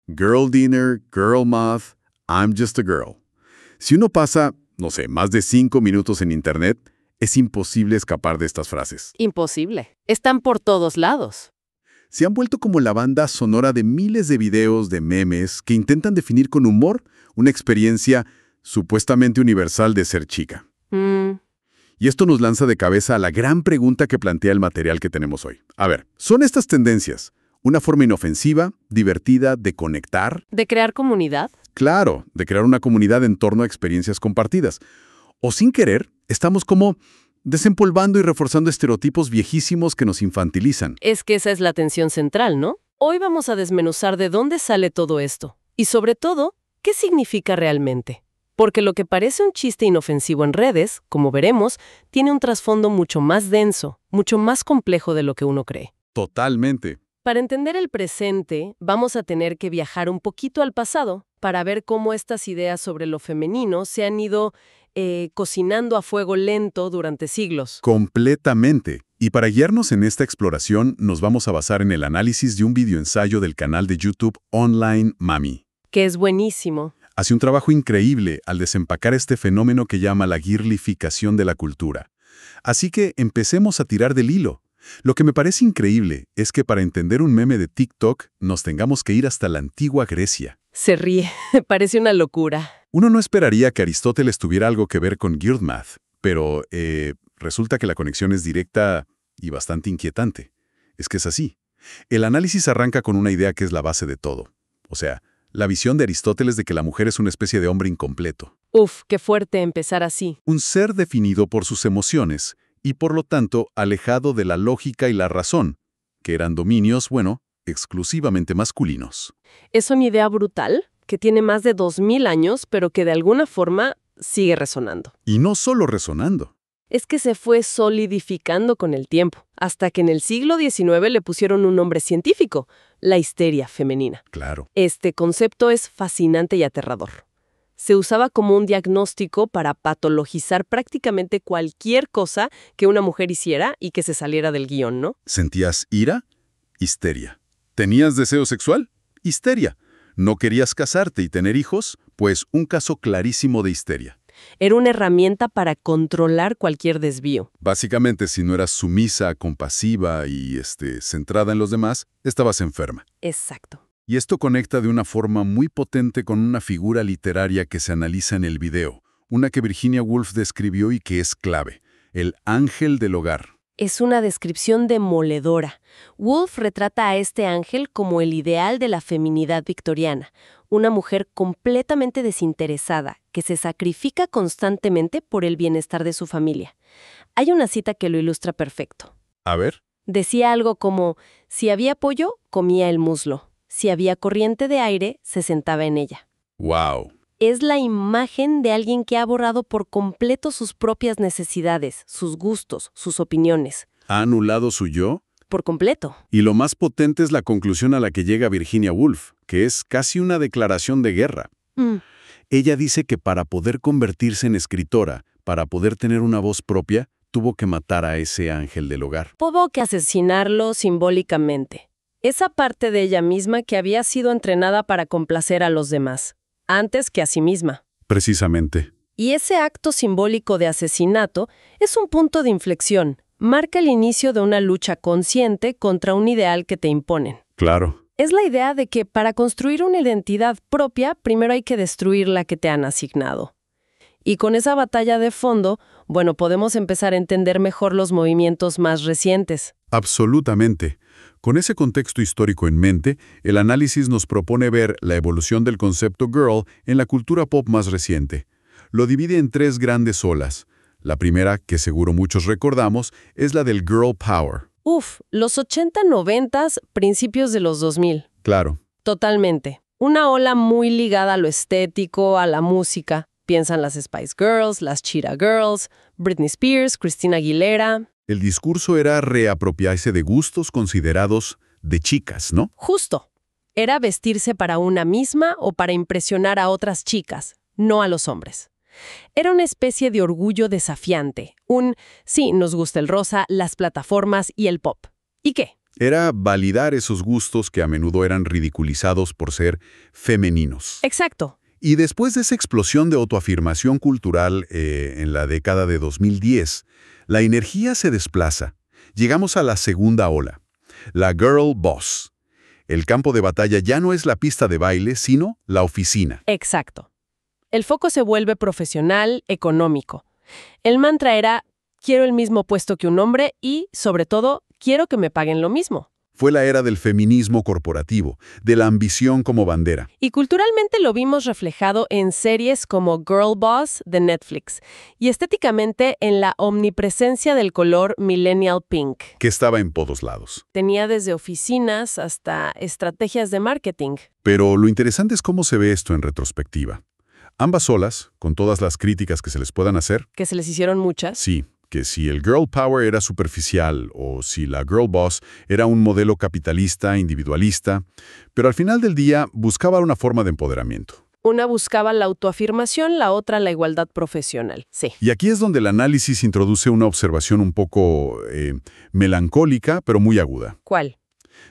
Girl dinner, girl math, I'm just a girl. Si uno pasa, no sé, más de 5 minutos en Internet, es imposible escapar de estas frases. Imposible. Están por todos lados. Se han vuelto como la banda sonora de miles de videos, de memes, que intentan definir con humor una experiencia supuestamente universal de ser chica. Y esto nos lanza de cabeza a la gran pregunta que plantea el material que tenemos hoy. A ver, ¿son estas tendencias una forma inofensiva, divertida, de conectar? ¿De crear comunidad? Claro, de crear una comunidad en torno a experiencias compartidas. O sin querer, estamos como desempolvando y reforzando estereotipos viejísimos que nos infantilizan. Es que esa es la tensión central, ¿no? Hoy vamos a desmenuzar de dónde sale todo esto. Y sobre todo, ¿qué significa realmente? Porque lo que parece un chiste inofensivo en redes, como veremos, tiene un trasfondo mucho más denso, mucho más complejo de lo que uno cree. Totalmente. Para entender el presente, vamos a tener que viajar un poquito al pasado para ver cómo estas ideas sobre lo femenino se han ido cocinando a fuego lento durante siglos. Completamente. Y para guiarnos en esta exploración, nos vamos a basar en el análisis de un videoensayo del canal de YouTube Online Mami. Que es buenísimo. Hace un trabajo increíble al desempacar este fenómeno que llama la girlificación de la cultura. Así que empecemos a tirar del hilo. Lo que me parece increíble es que para entender un meme de TikTok nos tengamos que ir hasta la antigua Grecia. Se ríe, parece una locura. Uno no esperaría que Aristóteles tuviera algo que ver con Girl Math, pero resulta que la conexión es directa y bastante inquietante. Es que es así. El análisis arranca con una idea que es la base de todo. O sea, la visión de Aristóteles de que la mujer es una especie de hombre incompleto. Uf, qué fuerte empezar así. Un ser definido por sus emociones y por lo tanto alejado de la lógica y la razón, que eran dominios, bueno, exclusivamente masculinos. Es una idea brutal, que tiene más de 2000 años, pero que de alguna forma sigue resonando. Y no solo resonando. Es que se fue solidificando con el tiempo, hasta que en el siglo XIX le pusieron un nombre científico, la histeria femenina. Claro. Este concepto es fascinante y aterrador. Se usaba como un diagnóstico para patologizar prácticamente cualquier cosa que una mujer hiciera y que se saliera del guión, ¿no? ¿Sentías ira? Histeria. ¿Tenías deseo sexual? Histeria. ¿No querías casarte y tener hijos? Pues un caso clarísimo de histeria. Era una herramienta para controlar cualquier desvío. Básicamente, si no eras sumisa, compasiva y centrada en los demás, estabas enferma. Exacto. Y esto conecta de una forma muy potente con una figura literaria que se analiza en el video, una que Virginia Woolf describió y que es clave, el ángel del hogar. Es una descripción demoledora. Woolf retrata a este ángel como el ideal de la feminidad victoriana, una mujer completamente desinteresada, que se sacrifica constantemente por el bienestar de su familia. Hay una cita que lo ilustra perfecto. A ver. Decía algo como, si había pollo, comía el muslo. Si había corriente de aire, se sentaba en ella. ¡Wow! Es la imagen de alguien que ha borrado por completo sus propias necesidades, sus gustos, sus opiniones. ¿Ha anulado su yo? Por completo. Y lo más potente es la conclusión a la que llega Virginia Woolf, que es casi una declaración de guerra. Ella dice que para poder convertirse en escritora, para poder tener una voz propia, tuvo que matar a ese ángel del hogar. Tuvo que asesinarlo simbólicamente. Esa parte de ella misma que había sido entrenada para complacer a los demás, antes que a sí misma. Precisamente. Y ese acto simbólico de asesinato es un punto de inflexión. Marca el inicio de una lucha consciente contra un ideal que te imponen. Claro. Es la idea de que para construir una identidad propia, primero hay que destruir la que te han asignado. Y con esa batalla de fondo, bueno, podemos empezar a entender mejor los movimientos más recientes. Absolutamente. Con ese contexto histórico en mente, el análisis nos propone ver la evolución del concepto girl en la cultura pop más reciente. Lo divide en 3 grandes olas. La primera, que seguro muchos recordamos, es la del girl power. Los 80, 90, principios de los 2000. Claro. Totalmente. Una ola muy ligada a lo estético, a la música. Piensan las Spice Girls, las Cheetah Girls, Britney Spears, Christina Aguilera. El discurso era reapropiarse de gustos considerados de chicas, ¿no? Justo. Era vestirse para una misma o para impresionar a otras chicas, no a los hombres. Era una especie de orgullo desafiante. Sí, nos gusta el rosa, las plataformas y el pop. ¿Y qué? Era validar esos gustos que a menudo eran ridiculizados por ser femeninos. Exacto. Y después de esa explosión de autoafirmación cultural en la década de 2010, la energía se desplaza. Llegamos a la segunda ola, la Girl Boss. El campo de batalla ya no es la pista de baile, sino la oficina. Exacto. El foco se vuelve profesional, económico. El mantra era, quiero el mismo puesto que un hombre y, sobre todo, quiero que me paguen lo mismo. Fue la era del feminismo corporativo, de la ambición como bandera. Y culturalmente lo vimos reflejado en series como Girl Boss de Netflix y estéticamente en la omnipresencia del color millennial pink. Que estaba en todos lados. Tenía desde oficinas hasta estrategias de marketing. Pero lo interesante es cómo se ve esto en retrospectiva. Ambas olas, con todas las críticas que se les puedan hacer, Que se les hicieron muchas. sí, que si el girl power era superficial o si la girl boss era un modelo capitalista, individualista, pero al final del día buscaba una forma de empoderamiento. Una buscaba la autoafirmación, la otra la igualdad profesional. Sí. Y aquí es donde el análisis introduce una observación un poco melancólica, pero muy aguda. ¿Cuál?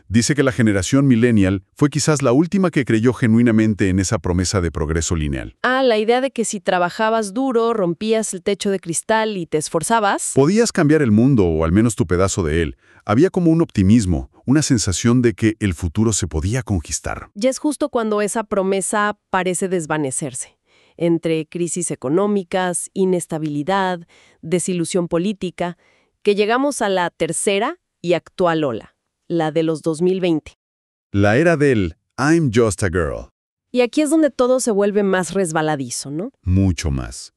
Dice que la generación millennial fue quizás la última que creyó genuinamente en esa promesa de progreso lineal. La idea de que si trabajabas duro, rompías el techo de cristal y te esforzabas. Podías cambiar el mundo, o al menos tu pedazo de él. Había como un optimismo, una sensación de que el futuro se podía conquistar. Ya es justo cuando esa promesa parece desvanecerse. Entre crisis económicas, inestabilidad, desilusión política, que llegamos a la tercera y actual ola, la de los 2020. La era del I'm just a girl. Y aquí es donde todo se vuelve más resbaladizo, ¿no? Mucho más.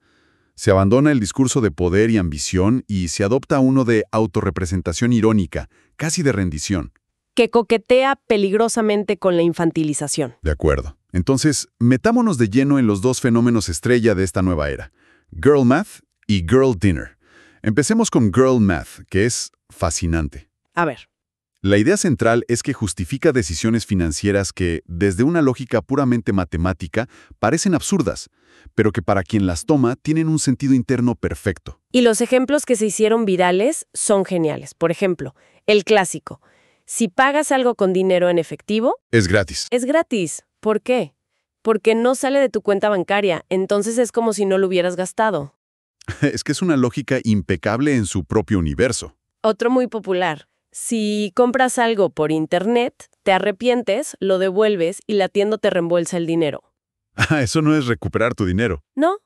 Se abandona el discurso de poder y ambición y se adopta uno de autorrepresentación irónica, casi de rendición. Que coquetea peligrosamente con la infantilización. De acuerdo. Entonces, metámonos de lleno en los dos fenómenos estrella de esta nueva era, Girl Math y Girl Dinner. Empecemos con Girl Math, que es fascinante. A ver. La idea central es que justifica decisiones financieras que, desde una lógica puramente matemática, parecen absurdas, pero que para quien las toma tienen un sentido interno perfecto. Y los ejemplos que se hicieron virales son geniales. Por ejemplo, el clásico. Si pagas algo con dinero en efectivo, Es gratis. es gratis. ¿Por qué? Porque no sale de tu cuenta bancaria, entonces es como si no lo hubieras gastado. Es que es una lógica impecable en su propio universo. Otro muy popular. Si compras algo por internet, te arrepientes, lo devuelves y la tienda te reembolsa el dinero. Eso no es recuperar tu dinero. No.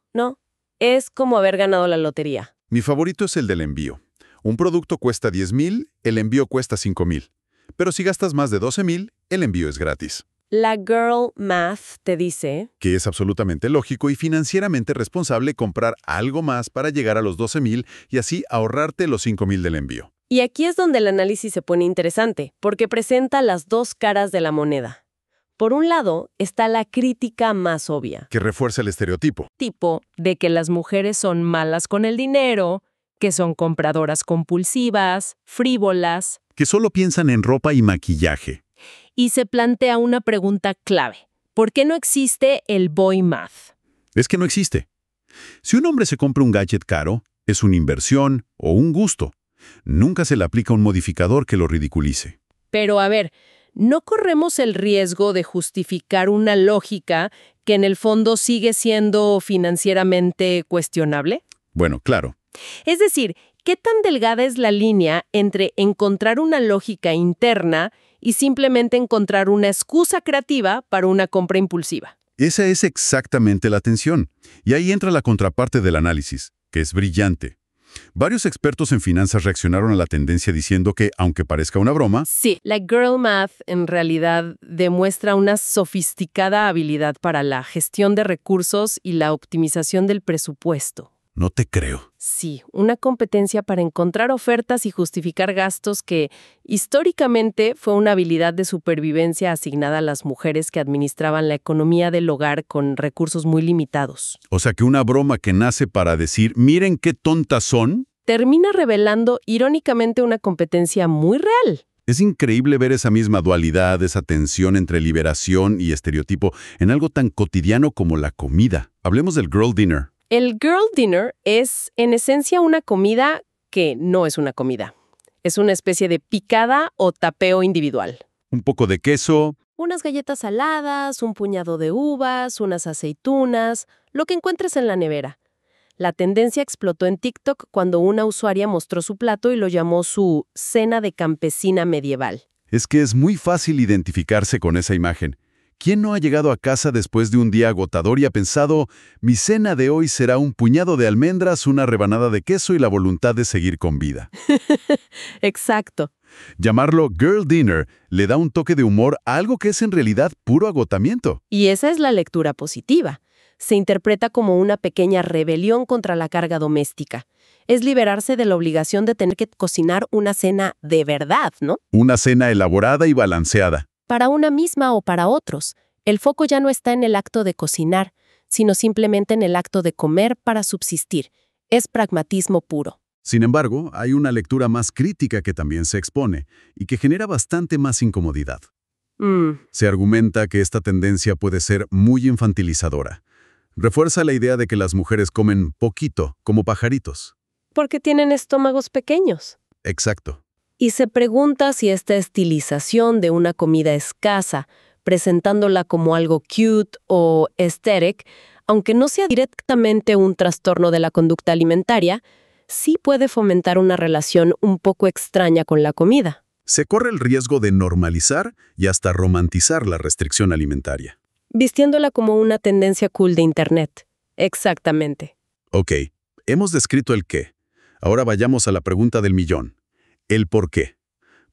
Es como haber ganado la lotería. Mi favorito es el del envío. Un producto cuesta 10,000, el envío cuesta 5,000. Pero si gastas más de 12,000, el envío es gratis. La Girl Math te dice... Que es absolutamente lógico y financieramente responsable comprar algo más para llegar a los 12,000 y así ahorrarte los 5,000 del envío. Y aquí es donde el análisis se pone interesante, porque presenta las dos caras de la moneda. Por un lado, está la crítica más obvia. Que refuerza el estereotipo. Tipo de que las mujeres son malas con el dinero, que son compradoras compulsivas, frívolas. Que solo piensan en ropa y maquillaje. Y se plantea una pregunta clave. ¿Por qué no existe el boy math? Es que no existe. Si un hombre se compra un gadget caro, es una inversión o un gusto. Nunca se le aplica un modificador que lo ridiculice. Pero a ver, ¿no corremos el riesgo de justificar una lógica que en el fondo sigue siendo financieramente cuestionable? Bueno, claro. Es decir, ¿qué tan delgada es la línea entre encontrar una lógica interna y simplemente encontrar una excusa creativa para una compra impulsiva? Esa es exactamente la tensión. Y ahí entra la contraparte del análisis, que es brillante. Varios expertos en finanzas reaccionaron a la tendencia diciendo que, aunque parezca una broma, Sí, la Girl Math en realidad demuestra una sofisticada habilidad para la gestión de recursos y la optimización del presupuesto. no te creo. Sí, una competencia para encontrar ofertas y justificar gastos que, históricamente, fue una habilidad de supervivencia asignada a las mujeres que administraban la economía del hogar con recursos muy limitados. O sea que una broma que nace para decir, miren qué tontas son, Termina revelando, irónicamente, una competencia muy real. es increíble ver esa misma dualidad, esa tensión entre liberación y estereotipo en algo tan cotidiano como la comida. Hablemos del girl dinner. El Girl Dinner es, en esencia, una comida que no es una comida. Es una especie de picada o tapeo individual. Un poco de queso. Unas galletas saladas, un puñado de uvas, unas aceitunas, lo que encuentres en la nevera. La tendencia explotó en TikTok cuando una usuaria mostró su plato y lo llamó su cena de campesina medieval. Es que es muy fácil identificarse con esa imagen. ¿Quién no ha llegado a casa después de un día agotador y ha pensado, mi cena de hoy será un puñado de almendras, una rebanada de queso y la voluntad de seguir con vida? Exacto. Llamarlo Girl Dinner le da un toque de humor a algo que es en realidad puro agotamiento. Y esa es la lectura positiva. Se interpreta como una pequeña rebelión contra la carga doméstica. Es liberarse de la obligación de tener que cocinar una cena de verdad, ¿no? Una cena elaborada y balanceada. Para una misma o para otros. El foco ya no está en el acto de cocinar, sino simplemente en el acto de comer para subsistir. Es pragmatismo puro. Sin embargo, hay una lectura más crítica que también se expone y que genera bastante más incomodidad. Se argumenta que esta tendencia puede ser muy infantilizadora. Refuerza la idea de que las mujeres comen poquito, como pajaritos. Porque tienen estómagos pequeños. Exacto. Y se pregunta si esta estilización de una comida escasa, presentándola como algo cute o aesthetic, aunque no sea directamente un trastorno de la conducta alimentaria, sí puede fomentar una relación un poco extraña con la comida. Se corre el riesgo de normalizar y hasta romantizar la restricción alimentaria. Vistiéndola como una tendencia cool de Internet. Exactamente. Ok, hemos descrito el qué. Ahora vayamos a la pregunta del millón. El por qué.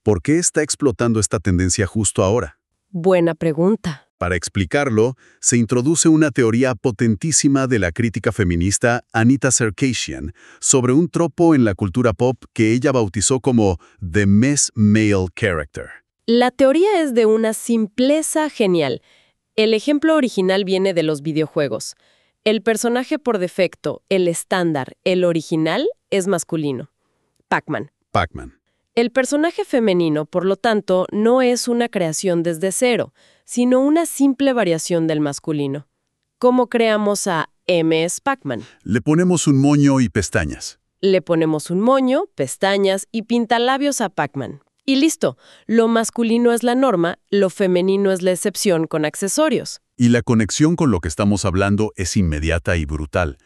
¿Por qué está explotando esta tendencia justo ahora? Buena pregunta. Para explicarlo, se introduce una teoría potentísima de la crítica feminista Anita Sarkeesian sobre un tropo en la cultura pop que ella bautizó como The Miss Male Character. La teoría es de una simpleza genial. El ejemplo original viene de los videojuegos. El personaje por defecto, el estándar, el original, es masculino. Pac-Man. El personaje femenino, por lo tanto, no es una creación desde cero, sino una simple variación del masculino. ¿Cómo creamos a MS Pac-Man? Le ponemos un moño y pestañas. Le ponemos un moño, pestañas y pintalabios a Pac-Man. Y listo, lo masculino es la norma, lo femenino es la excepción con accesorios. Y la conexión con lo que estamos hablando es inmediata y brutal.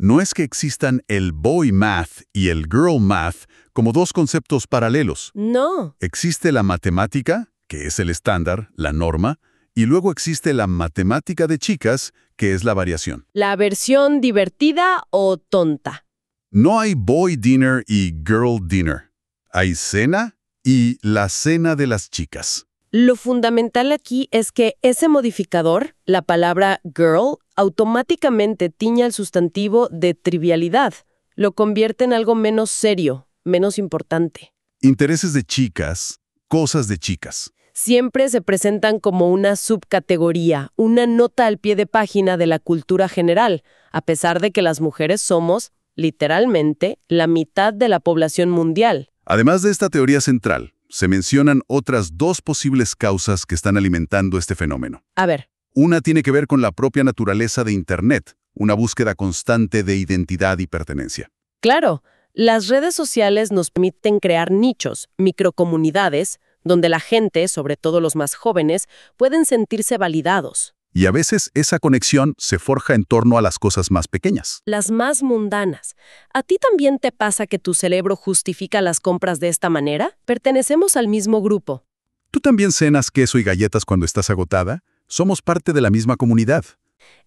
No es que existan el boy math y el girl math como dos conceptos paralelos. No. Existe la matemática, que es el estándar, la norma, y luego existe la matemática de chicas, que es la variación. La versión divertida o tonta. No hay boy dinner y girl dinner. Hay cena y la cena de las chicas. Lo fundamental aquí es que ese modificador, la palabra girl, automáticamente tiña el sustantivo de trivialidad. Lo convierte en algo menos serio, menos importante. Intereses de chicas, cosas de chicas. Siempre se presentan como una subcategoría, una nota al pie de página de la cultura general, a pesar de que las mujeres somos, literalmente, la mitad de la población mundial. Además de esta teoría central, se mencionan otras dos posibles causas que están alimentando este fenómeno. A ver. Una tiene que ver con la propia naturaleza de Internet, una búsqueda constante de identidad y pertenencia. Claro, las redes sociales nos permiten crear nichos, microcomunidades, donde la gente, sobre todo los más jóvenes, pueden sentirse validados. Y a veces esa conexión se forja en torno a las cosas más pequeñas. Las más mundanas. ¿A ti también te pasa que tu cerebro justifica las compras de esta manera? Pertenecemos al mismo grupo. ¿Tú también cenas queso y galletas cuando estás agotada? Somos parte de la misma comunidad.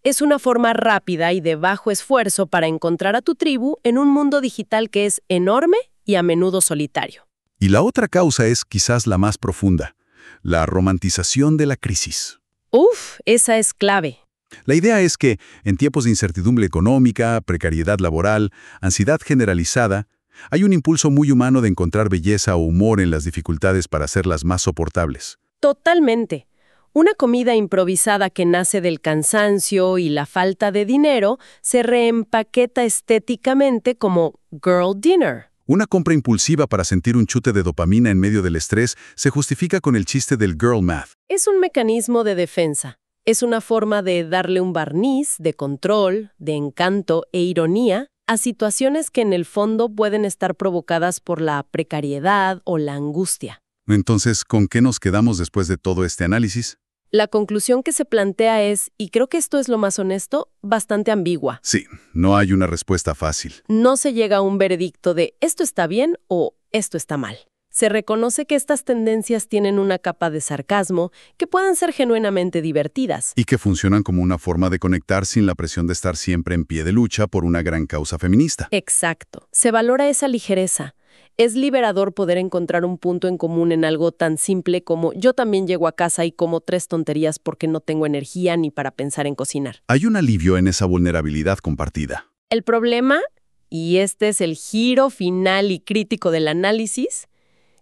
Es una forma rápida y de bajo esfuerzo para encontrar a tu tribu en un mundo digital que es enorme y a menudo solitario. Y la otra causa es quizás la más profunda, la romantización de la crisis. Uf, esa es clave. La idea es que, en tiempos de incertidumbre económica, precariedad laboral, ansiedad generalizada, hay un impulso muy humano de encontrar belleza o humor en las dificultades para hacerlas más soportables. Totalmente. Una comida improvisada que nace del cansancio y la falta de dinero se reempaqueta estéticamente como girl dinner. Una compra impulsiva para sentir un chute de dopamina en medio del estrés se justifica con el chiste del girl math. Es un mecanismo de defensa. Es una forma de darle un barniz de control, de encanto e ironía a situaciones que en el fondo pueden estar provocadas por la precariedad o la angustia. Entonces, ¿con qué nos quedamos después de todo este análisis? La conclusión que se plantea es, y creo que esto es lo más honesto, bastante ambigua. Sí, no hay una respuesta fácil. No se llega a un veredicto de esto está bien o esto está mal. Se reconoce que estas tendencias tienen una capa de sarcasmo que pueden ser genuinamente divertidas. Y que funcionan como una forma de conectar sin la presión de estar siempre en pie de lucha por una gran causa feminista. Exacto. Se valora esa ligereza. Es liberador poder encontrar un punto en común en algo tan simple como yo también llego a casa y como 3 tonterías porque no tengo energía ni para pensar en cocinar. Hay un alivio en esa vulnerabilidad compartida. El problema, y este es el giro final y crítico del análisis,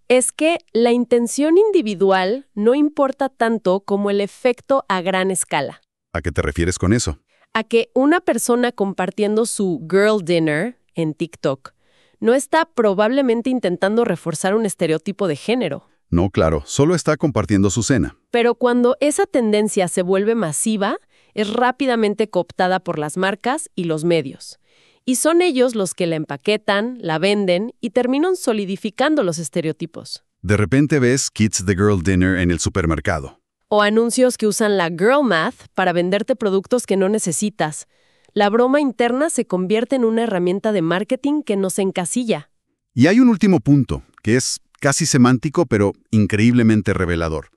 es que la intención individual no importa tanto como el efecto a gran escala. ¿A qué te refieres con eso? A que una persona compartiendo su girl dinner en TikTok no está probablemente intentando reforzar un estereotipo de género. No, claro, solo está compartiendo su cena. Pero cuando esa tendencia se vuelve masiva, es rápidamente cooptada por las marcas y los medios. Y son ellos los que la empaquetan, la venden y terminan solidificando los estereotipos. De repente ves Kids the Girl Dinner en el supermercado. O anuncios que usan la girl math para venderte productos que no necesitas. La broma interna se convierte en una herramienta de marketing que nos encasilla. Y hay un último punto, que es casi semántico, pero increíblemente revelador.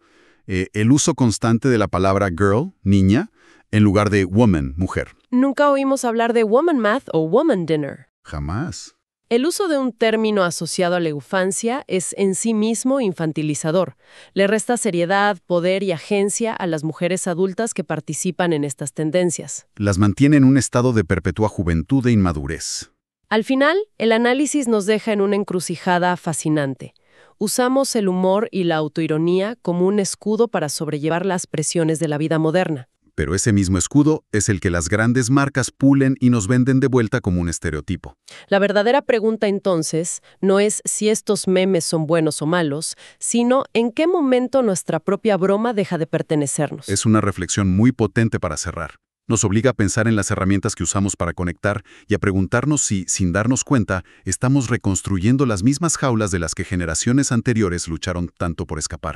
El uso constante de la palabra girl, niña, en lugar de woman, mujer. Nunca oímos hablar de woman math o woman dinner. Jamás. El uso de un término asociado a la infancia es en sí mismo infantilizador. Le resta seriedad, poder y agencia a las mujeres adultas que participan en estas tendencias. Las mantiene en un estado de perpetua juventud e inmadurez. Al final, el análisis nos deja en una encrucijada fascinante. Usamos el humor y la autoironía como un escudo para sobrellevar las presiones de la vida moderna. Pero ese mismo escudo es el que las grandes marcas pulen y nos venden de vuelta como un estereotipo. La verdadera pregunta entonces no es si estos memes son buenos o malos, sino en qué momento nuestra propia broma deja de pertenecernos. Es una reflexión muy potente para cerrar. Nos obliga a pensar en las herramientas que usamos para conectar y a preguntarnos si, sin darnos cuenta, estamos reconstruyendo las mismas jaulas de las que generaciones anteriores lucharon tanto por escapar.